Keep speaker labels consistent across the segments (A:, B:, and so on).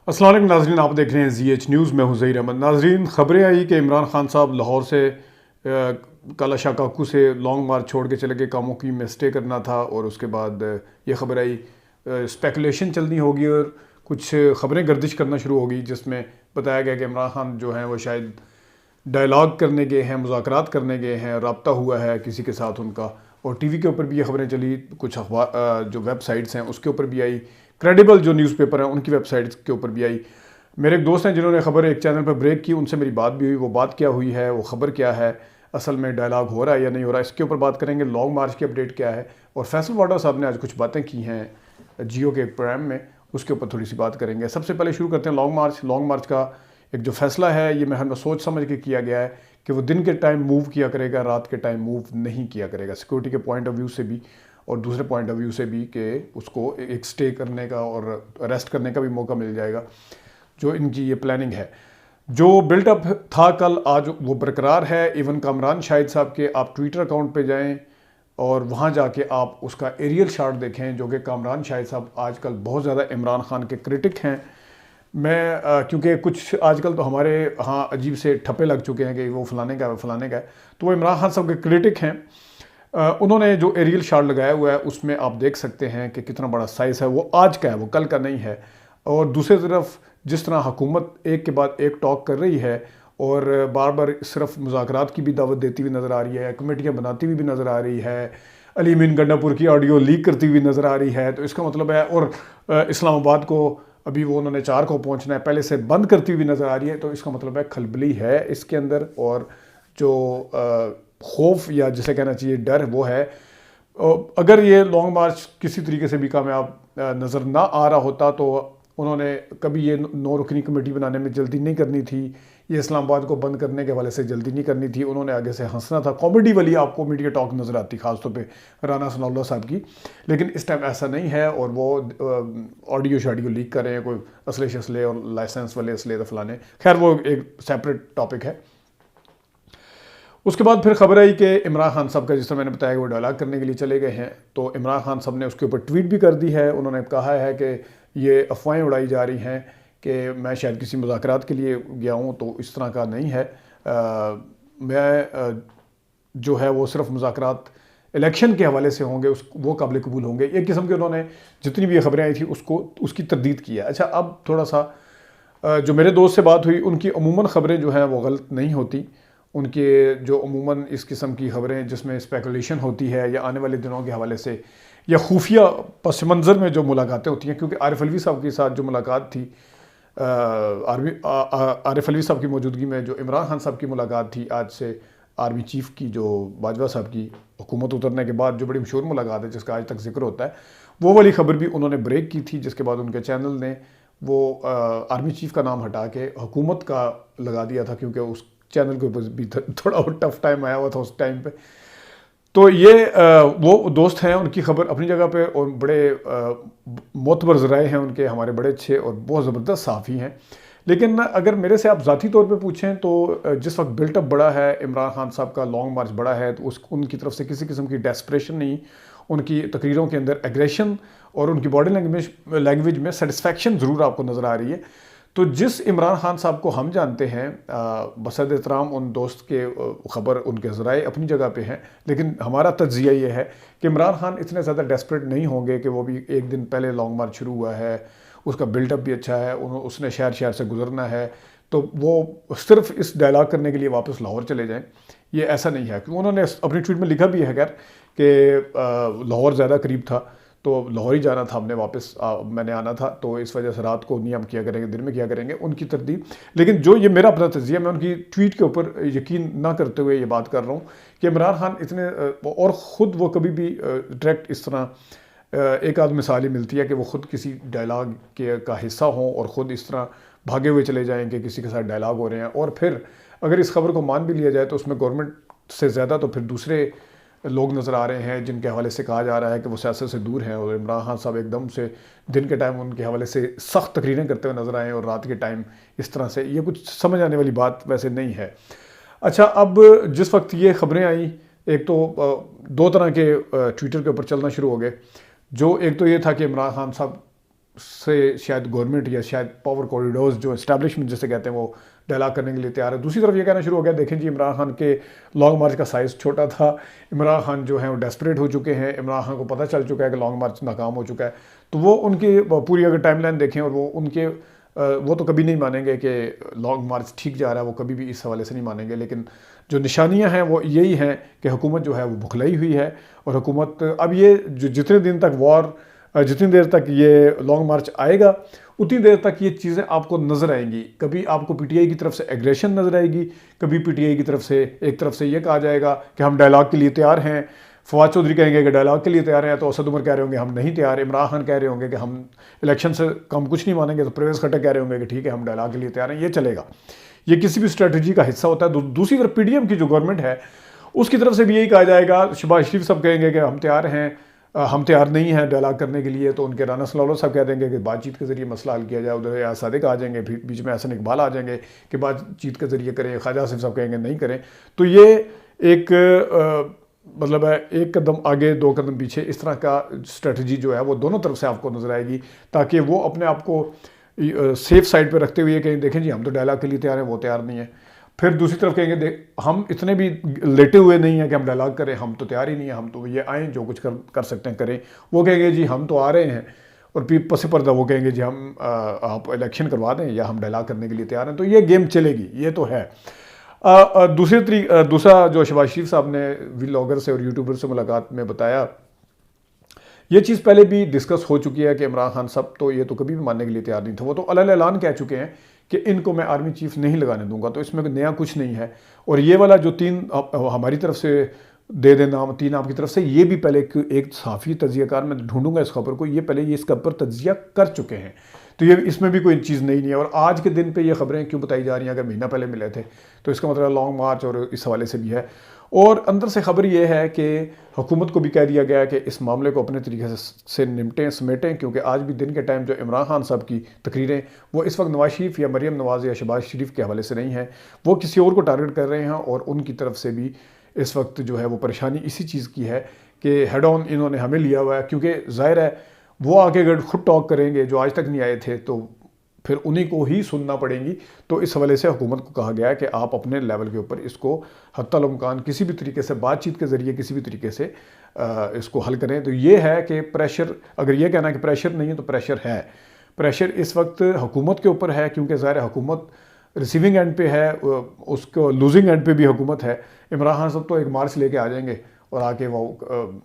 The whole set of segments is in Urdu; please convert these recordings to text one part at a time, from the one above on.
A: السلام علیکم ناظرین، آپ دیکھ رہے ہیں زی ایچ نیوز. میں ہوں ظہیر احمد. ناظرین، خبریں آئی کہ عمران خان صاحب لاہور سے کالا شاہ کاکو سے لانگ مارچ چھوڑ کے چلے گئے. کاموں کی میں اسٹے کرنا تھا اور اس کے بعد یہ خبر آئی اسپیکولیشن چلنی ہوگی اور کچھ خبریں گردش کرنا شروع ہوگی جس میں بتایا گیا کہ عمران خان جو ہیں وہ شاید ڈائلاگ کرنے گئے ہیں، مذاکرات کرنے گئے ہیں، رابطہ ہوا ہے کسی کے ساتھ ان کا. اور ٹی وی کے اوپر بھی یہ خبریں چلی، کچھ اخبار جو ویب سائٹس ہیں اس کے اوپر بھی آئی، کریڈیبل جو نیوز پیپر ہیں ان کی ویب سائٹس کے اوپر بھی آئی. میرے ایک دوست ہیں جنہوں نے خبر ایک چینل پر بریک کی، ان سے میری بات بھی ہوئی. وہ بات کیا ہوئی ہے، وہ خبر کیا ہے، اصل میں ڈائلاگ ہو رہا ہے یا نہیں ہو رہا ہے، اس کے اوپر بات کریں گے. لانگ مارچ کی اپڈیٹ کیا ہے، اور فیصل واڈا صاحب نے آج کچھ باتیں کی ہیں جیو کے پروگرام میں، اس کے اوپر تھوڑی سی بات کریں گے. سب سے پہلے شروع کرتے ہیں لانگ مارچ کا ایک جو فیصلہ ہے، یہ میں سوچ سمجھ کے کیا گیا ہے کہ وہ دن کے ٹائم موو کیا کرے گا، رات کے ٹائم موو نہیں کیا کرے گا، سیکورٹی کے پوائنٹ آف ویو سے بھی اور دوسرے پوائنٹ آف ویو سے بھی، کہ اس کو ایک سٹے کرنے کا اور ریسٹ کرنے کا بھی موقع مل جائے گا. جو ان کی یہ پلاننگ ہے، جو بلٹ اپ تھا کل، آج وہ برقرار ہے. ایون کامران شاہد صاحب کے آپ ٹویٹر اکاؤنٹ پہ جائیں اور وہاں جا کے آپ اس کا ایریل شاٹ دیکھیں، جو کہ کامران شاہد صاحب آج کل بہت زیادہ عمران خان کے کرٹک ہیں. میں کیونکہ کچھ آج کل تو ہمارے ہاں عجیب سے ٹھپے لگ چکے ہیں کہ وہ فلانے کا ہے، وہ فلانے کا ہے، تو وہ عمران خان صاحب کے کرٹک ہیں. انہوں نے جو ایریل شاٹ لگایا ہوا ہے اس میں آپ دیکھ سکتے ہیں کہ کتنا بڑا سائز ہے. وہ آج کا ہے، وہ کل کا نہیں ہے. اور دوسری طرف جس طرح حکومت ایک کے بعد ایک ٹاک کر رہی ہے اور بار بار صرف مذاکرات کی بھی دعوت دیتی ہوئی نظر آ رہی ہے، کمیٹیاں بناتی ہوئی بھی نظر آ رہی ہے، علی امین گنڈا پور کی آڈیو لیک کرتی ہوئی نظر آ رہی ہے، تو اس کا مطلب ہے، اور اسلام آباد کو ابھی وہ انہوں نے 4 کو پہنچنا ہے، پہلے سے بند کرتی ہوئی نظر آ رہی ہے، تو اس کا مطلب ہے کھلبلی ہے اس کے اندر. اور جو خوف یا جسے کہنا چاہیے ڈر، وہ ہے. اگر یہ لانگ مارچ کسی طریقے سے بھی کامیاب نظر نہ آ رہا ہوتا تو انہوں نے کبھی یہ 9 رکنی کمیٹی بنانے میں جلدی نہیں کرنی تھی، یہ اسلام آباد کو بند کرنے کے حوالے سے جلدی نہیں کرنی تھی. انہوں نے آگے سے ہنسنا تھا. کامیڈی والی آپ کو میڈیا ٹاک نظر آتی خاص طور پہ رانا ثناء اللہ صاحب کی، لیکن اس ٹائم ایسا نہیں ہے. اور وہ آڈیو شاڈیو لیک کر رہے ہیں، کوئی اسلحے شسلے اور لائسنس والے اسلحے فلانے، خیر وہ ایک سیپریٹ ٹاپک ہے. اس کے بعد پھر خبر آئی کہ عمران خان صاحب کا، جس طرح میں نے بتایا کہ وہ ڈائلاگ کرنے کے لیے چلے گئے ہیں، تو عمران خان صاحب نے اس کے اوپر ٹویٹ بھی کر دی ہے. انہوں نے کہا ہے کہ یہ افواہیں اڑائی جا رہی ہیں کہ میں شاید کسی مذاکرات کے لیے گیا ہوں، تو اس طرح کا نہیں ہے. میں جو ہے وہ صرف مذاکرات الیکشن کے حوالے سے ہوں گے، وہ قابل قبول ہوں گے. ایک قسم کے انہوں نے جتنی بھی یہ خبریں آئی تھیں اس کی تردید کی ہے. اچھا، اب تھوڑا سا جو میرے دوست سے بات ہوئی، ان کی عموماً خبریں جو ہیں وہ غلط نہیں ہوتی. ان کے جو عموماً اس قسم کی خبریں جس میں اسپیکولیشن ہوتی ہے یا آنے والے دنوں کے حوالے سے یا خفیہ پس منظر میں جو ملاقاتیں ہوتی ہیں، کیونکہ عارف علوی صاحب کے ساتھ جو ملاقات تھی، عارف علوی صاحب کی موجودگی میں جو عمران خان صاحب کی ملاقات تھی آج سے آرمی چیف کی، جو باجوہ صاحب کی حکومت اترنے کے بعد جو بڑی مشہور ملاقات ہے جس کا آج تک ذکر ہوتا ہے، وہ والی خبر بھی انہوں نے بریک کی تھی، جس کے بعد ان کے چینل نے وہ آرمی چیف کا نام ہٹا کے حکومت کا لگا دیا تھا، کیونکہ اس چینل کے اوپر بھی تھوڑا وہ ٹف ٹائم آیا ہوا تھا اس ٹائم پہ. تو یہ وہ دوست ہیں، ان کی خبر اپنی جگہ پہ، اور بڑے معتبر ذرائع ہیں ان کے، ہمارے بڑے اچھے اور بہت زبردست صحافی ہیں. لیکن اگر میرے سے آپ ذاتی طور پہ پوچھیں تو جس وقت بلٹ اپ بڑا ہے، عمران خان صاحب کا لانگ مارچ بڑا ہے، تو ان کی طرف سے کسی قسم کی ڈیسپریشن نہیں، ان کی تقریروں کے اندر ایگریشن اور ان کی باڈی لینگویج میں سیٹسفیکشن ضرور آپ کو نظر آ رہی ہے. تو جس عمران خان صاحب کو ہم جانتے ہیں، بصد احترام ان دوست کے خبر ان کے ذرائع اپنی جگہ پہ ہیں، لیکن ہمارا تجزیہ یہ ہے کہ عمران خان اتنے زیادہ ڈیسپریٹ نہیں ہوں گے کہ وہ بھی ایک دن پہلے لانگ مارچ شروع ہوا ہے، اس کا بلٹ اپ بھی اچھا ہے، اس نے شہر سے گزرنا ہے، تو وہ صرف اس ڈائلاگ کرنے کے لیے واپس لاہور چلے جائیں. یہ ایسا نہیں ہے، کیونکہ انہوں نے اپنی ٹویٹ میں لکھا بھی ہے خیر کہ لاہور زیادہ قریب تھا تو لاہور ہی جانا تھا، ہم نے واپس میں نے آنا تھا، تو اس وجہ سے رات کو نہیں ہم کیا کریں گے، دن میں کیا کریں گے. ان کی تردید، لیکن جو یہ میرا اپنا تجزیہ، میں ان کی ٹویٹ کے اوپر یقین نہ کرتے ہوئے یہ بات کر رہا ہوں کہ عمران خان اتنے، اور خود وہ کبھی بھی ڈائریکٹ اس طرح ایک آدھ مثال ہی ملتی ہے کہ وہ خود کسی ڈائلاگ کا حصہ ہوں اور خود اس طرح بھاگے ہوئے چلے جائیں کہ کسی کے ساتھ ڈائلاگ ہو رہے ہیں. اور پھر اگر اس خبر کو مان بھی لیا جائے تو اس میں گورنمنٹ سے زیادہ تو پھر دوسرے لوگ نظر آ رہے ہیں جن کے حوالے سے کہا جا رہا ہے کہ وہ سیاست سے دور ہیں، اور عمران خان صاحب ایک دم سے دن کے ٹائم ان کے حوالے سے سخت تقریریں کرتے ہوئے نظر آئے اور رات کے ٹائم اس طرح سے. یہ کچھ سمجھ آنے والی بات ویسے نہیں ہے. اچھا، اب جس وقت یہ خبریں آئیں، ایک تو 2 طرح کے ٹویٹر کے اوپر چلنا شروع ہو گئے. جو ایک تو یہ تھا کہ عمران خان صاحب سے شاید گورنمنٹ یا شاید پاور کوریڈورز جو اسٹیبلشمنٹ جسے کہتے ہیں وہ ڈائلاگ کرنے کے لیے تیار ہے. دوسری طرف یہ کہنا شروع ہو گیا دیکھیں جی عمران خان کے لانگ مارچ کا سائز چھوٹا تھا, عمران خان جو ہیں وہ ڈیسپریٹ ہو چکے ہیں, عمران خان کو پتہ چل چکا ہے کہ لانگ مارچ ناکام ہو چکا ہے. تو وہ ان کی پوری اگر ٹائم لائن دیکھیں اور وہ تو کبھی نہیں مانیں گے کہ لانگ مارچ ٹھیک جا رہا ہے, وہ کبھی بھی اس حوالے سے نہیں مانیں گے. لیکن جو نشانیاں ہیں وہ یہی ہیں کہ حکومت جو ہے وہ بھکھلائی ہوئی ہے, اور حکومت اب یہ جتنے دن تک جتنی دیر تک یہ لانگ مارچ آئے گا اتنی دیر تک یہ چیزیں آپ کو نظر آئیں گی. کبھی آپ کو پی ٹی آئی کی طرف سے ایگریشن نظر آئے گی, کبھی پی ٹی آئی کی طرف سے ایک طرف سے یہ کہا جائے گا کہ ہم ڈائلاگ کے لیے تیار ہیں, فواد چودھری کہیں گے کہ ڈائلاگ کے لیے تیار ہیں, تو اسد عمر کہہ رہے ہوں گے ہم نہیں تیار, عمران خان کہہ رہے ہوں گے کہ ہم الیکشن سے کم کچھ نہیں مانیں گے, تو پرویز خٹک کہہ رہے ہوں گے کہ ٹھیک ہے ہم ڈائلاگ کے لیے تیار ہیں. یہ چلے گا, یہ کسی بھی اسٹریٹجی کا حصہ ہوتا ہے. دوسری طرف پی ڈی ایم کی جو گورنمنٹ ہے اس کی طرف سے بھی یہی کہا جائے گا, شہباز شریف صاحب کہیں گے کہ ہم تیار ہیں, ہم تیار نہیں ہیں ڈائلاگ کرنے کے لیے, تو ان کے رانا صلی اللہ صاحب کہہ دیں گے کہ بات چیت کے ذریعے مسئلہ حل کیا جائے. ادھر یا صادق آ جائیں گے, بیچ میں احسن اقبال آ جائیں گے کہ بات چیت کے ذریعے کریں, خواجہ آصف صاحب کہیں گے نہیں کریں. تو یہ ایک مطلب ہے ایک قدم آگے دو قدم پیچھے, اس طرح کا اسٹریٹجی جو ہے وہ دونوں طرف سے آپ کو نظر آئے گی, تاکہ وہ اپنے آپ کو سیف سائڈ پہ رکھتے ہوئے کہیں دیکھیں جی ہم تو ڈائلاگ کے لیے تیار ہیں, وہ تیار نہیں ہے. پھر دوسری طرف کہیں گے ہم اتنے بھی لیٹے ہوئے نہیں ہیں کہ ہم ڈائلاگ کریں, ہم تو تیار ہی نہیں ہیں, ہم تو یہ آئیں جو کچھ کر سکتے ہیں کریں. وہ کہیں گے جی ہم تو آ رہے ہیں, اور پس پردہ وہ کہیں گے جی ہم آپ الیکشن کروا دیں یا ہم ڈائلاگ کرنے کے لیے تیار ہیں. تو یہ گیم چلے گی, یہ تو ہے. دوسرا جو شہباز شریف صاحب نے ولاگر سے اور یوٹیوبر سے ملاقات میں بتایا, یہ چیز پہلے بھی ڈسکس ہو چکی ہے کہ عمران خان صاحب تو یہ تو کبھی بھی ماننے کے لیے تیار نہیں تھے. وہ تو علیہ اعلان کہہ چکے ہیں کہ ان کو میں آرمی چیف نہیں لگانے دوں گا, تو اس میں نیا کچھ نہیں ہے. اور یہ والا جو 3 ہماری طرف سے دے دیں نام, 3 آپ کی طرف سے, یہ بھی پہلے ایک صحافی تجزیہ کار میں ڈھونڈوں گا اس خبر کو, یہ پہلے یہ اس خبر پر تجزیہ کر چکے ہیں. تو یہ اس میں بھی کوئی چیز نہیں ہے. اور آج کے دن پہ یہ خبریں کیوں بتائی جا رہی ہیں, اگر مہینہ پہلے ملے تھے تو اس کا مطلب لانگ مارچ اور اس حوالے سے بھی ہے. اور اندر سے خبر یہ ہے کہ حکومت کو بھی کہہ دیا گیا ہے کہ اس معاملے کو اپنے طریقے سے نمٹیں سمیٹیں, کیونکہ آج بھی دن کے ٹائم جو عمران خان صاحب کی تقریریں وہ اس وقت نواز شریف یا مریم نواز یا شہباز شریف کے حوالے سے نہیں ہیں, وہ کسی اور کو ٹارگٹ کر رہے ہیں. اور ان کی طرف سے بھی اس وقت جو ہے وہ پریشانی اسی چیز کی ہے کہ ہیڈ آن انہوں نے ہمیں لیا ہوا ہے, کیونکہ ظاہر ہے وہ آگے اگر خود ٹاک کریں گے جو آج تک نہیں آئے تھے تو پھر انہی کو ہی سننا پڑیں گی. تو اس حوالے سے حکومت کو کہا گیا ہے کہ آپ اپنے لیول کے اوپر اس کو حتی الامکان کسی بھی طریقے سے بات چیت کے ذریعے کسی بھی طریقے سے اس کو حل کریں. تو یہ ہے کہ پریشر, اگر یہ کہنا کہ پریشر نہیں ہے تو پریشر ہے. پریشر اس وقت حکومت کے اوپر ہے, کیونکہ ظاہر حکومت ریسیونگ اینڈ پہ ہے, اس کو لوزنگ اینڈ پہ بھی حکومت ہے. عمران خان صاحب تو ایک مارچ لے کے آ جائیں گے اور آ کے وہ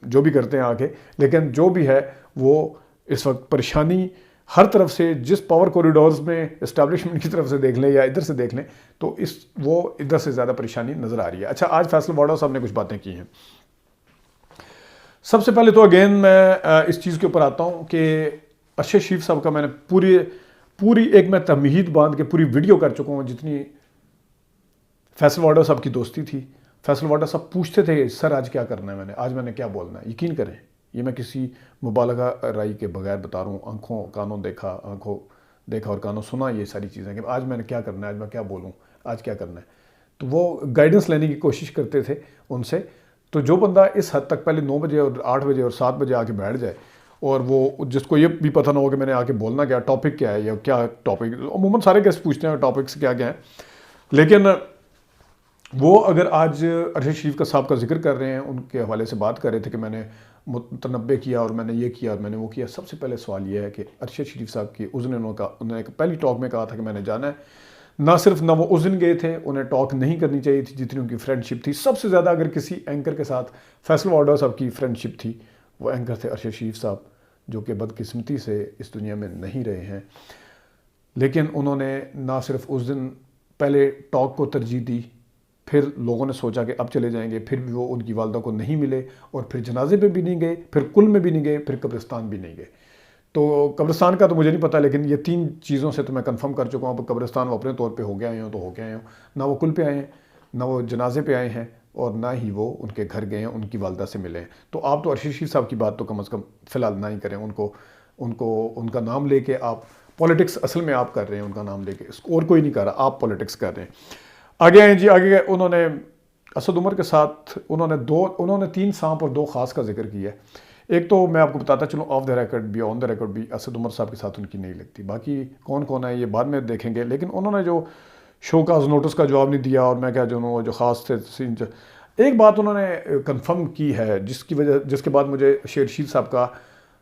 A: جو بھی کرتے ہیں آ کے, لیکن جو بھی ہے وہ اس وقت پریشانی ہر طرف سے, جس پاور کوریڈورز میں اسٹیبلشمنٹ کی طرف سے دیکھ لیں یا ادھر سے دیکھ لیں تو وہ ادھر سے زیادہ پریشانی نظر آ رہی ہے. اچھا, آج فیصل واڈا صاحب نے کچھ باتیں کی ہیں. سب سے پہلے تو اگین میں اس چیز کے اوپر آتا ہوں کہ ارشد شریف صاحب کا میں نے پوری ایک میں تمہید باندھ کے پوری ویڈیو کر چکا ہوں جتنی فیصل واڈا صاحب کی دوستی تھی. فیصل واڈا صاحب پوچھتے تھے سر آج کیا کرنا ہے, آج میں نے کیا بولنا ہے. یقین کریں یہ میں کسی مبالغہ رائی کے بغیر بتا رہا ہوں, آنکھوں دیکھا اور کانوں سنا یہ ساری چیزیں کہ آج میں نے کیا کرنا ہے, آج میں کیا بولوں, آج کیا کرنا ہے. تو وہ گائیڈنس لینے کی کوشش کرتے تھے ان سے. تو جو بندہ اس حد تک پہلے 9 بجے اور 8 بجے اور 7 بجے آ کے بیٹھ جائے, اور وہ جس کو یہ بھی پتہ نہ ہو کہ میں نے آ کے بولنا کیا, ٹاپک کیا ہے یا کیا ٹاپک, عموماً سارے گیسٹ پوچھتے ہیں ٹاپکس کیا ہیں, لیکن وہ اگر آج ارشد شریف صاحب کا ذکر کر رہے ہیں, ان کے حوالے سے بات کر رہے تھے کہ میں نے متنبع کیا اور میں نے یہ کیا اور میں نے وہ کیا. سب سے پہلے سوال یہ ہے کہ ارشد شریف صاحب کی اس دن انہوں نے پہلی ٹاک میں کہا تھا کہ میں نے جانا ہے. نہ وہ اس دن گئے تھے, انہیں ٹاک نہیں کرنی چاہیے تھی جتنی ان کی فرینڈ شپ تھی. سب سے زیادہ اگر کسی اینکر کے ساتھ فیصل واڈا صاحب کی فرینڈ شپ تھی وہ اینکر تھے ارشد شریف صاحب, جو کہ بدقسمتی سے اس دنیا میں نہیں رہے ہیں. لیکن انہوں نے نہ صرف اس دن پہلے ٹاک کو ترجیح دی, پھر لوگوں نے سوچا کہ اب چلے جائیں گے, پھر بھی وہ ان کی والدہ کو نہیں ملے, اور پھر جنازے پہ بھی نہیں گئے, پھر کل میں بھی نہیں گئے, پھر قبرستان بھی نہیں گئے. تو قبرستان کا تو مجھے نہیں پتا, لیکن یہ 3 چیزوں سے تو میں کنفرم کر چکا ہوں. قبرستان وہ اپنے طور پہ ہو کے آئے ہوں تو ہو کے آئے ہوں, نہ وہ کل پہ آئے ہیں, نہ وہ جنازے پہ آئے ہیں, اور نہ ہی وہ ان کے گھر گئے ہیں, ان کی والدہ سے ملے ہیں. تو آپ تو ارشد شریف صاحب کی بات تو کم از کم فی الحال نہ ہی کریں. ان کا نام لے کے آپ پولیٹکس اصل میں آپ کر رہے ہیں, ان کا نام لے کے, اور کوئی نہیں کر رہا, آپ پولیٹکس کر رہے ہیں. آگے آئیں جی, آگے انہوں نے اسد عمر کے ساتھ انہوں نے 3 سانپ اور 2 خاص کا ذکر کیا ہے. ایک تو میں آپ کو بتاتا چلوں آف دا ریکارڈ بھی آن دا ریکارڈ بھی اسد عمر صاحب کے ساتھ ان کی نہیں لگتی، باقی کون کون ہے یہ بعد میں دیکھیں گے، لیکن انہوں نے جو شو کاز نوٹس کا جواب نہیں دیا، اور میں کیا جو خاص تھے سین، ایک بات انہوں نے کنفرم کی ہے جس کے بعد مجھے شیر رشید صاحب کا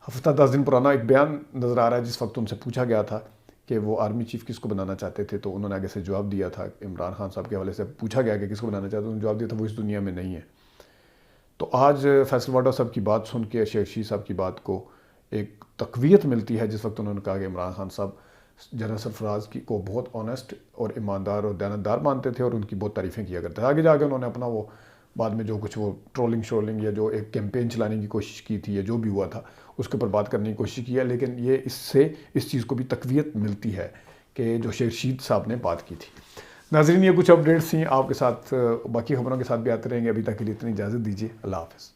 A: ہفتہ 10 دن پرانا ایک بیان نظر آ رہا ہے، جس وقت ان سے پوچھا گیا تھا کہ وہ آرمی چیف کس کو بنانا چاہتے تھے، تو انہوں نے آگے سے جواب دیا تھا، عمران خان صاحب کے حوالے سے پوچھا گیا کہ کس کو بنانا چاہتے ہیں، انہوں نے جواب دیا تھا وہ اس دنیا میں نہیں ہے۔ تو آج فیصل واڈا صاحب کی بات سن کے شیر رشید صاحب کی بات کو ایک تقویت ملتی ہے، جس وقت انہوں نے کہا کہ عمران خان صاحب جنرل سرفراز کو بہت آنیسٹ اور ایماندار اور دیانتدار مانتے تھے، اور ان کی بہت تعریفیں کیا کرتے تھے۔ آگے جا کے انہوں نے اپنا وہ بعد میں جو کچھ وہ ٹرولنگ شرولنگ یا جو ایک کیمپین چلانے کی کوشش کی تھی یا جو بھی ہوا تھا اس کے اوپر بات کرنے کی کوشش کی ہے، لیکن یہ اس چیز کو بھی تقویت ملتی ہے کہ جو شیر رشید صاحب نے بات کی تھی۔ ناظرین، یہ کچھ اپڈیٹس تھیں آپ کے ساتھ، باقی خبروں کے ساتھ بھی آتے رہیں گے، ابھی تک کے لیے اتنی اجازت دیجیے، اللہ حافظ۔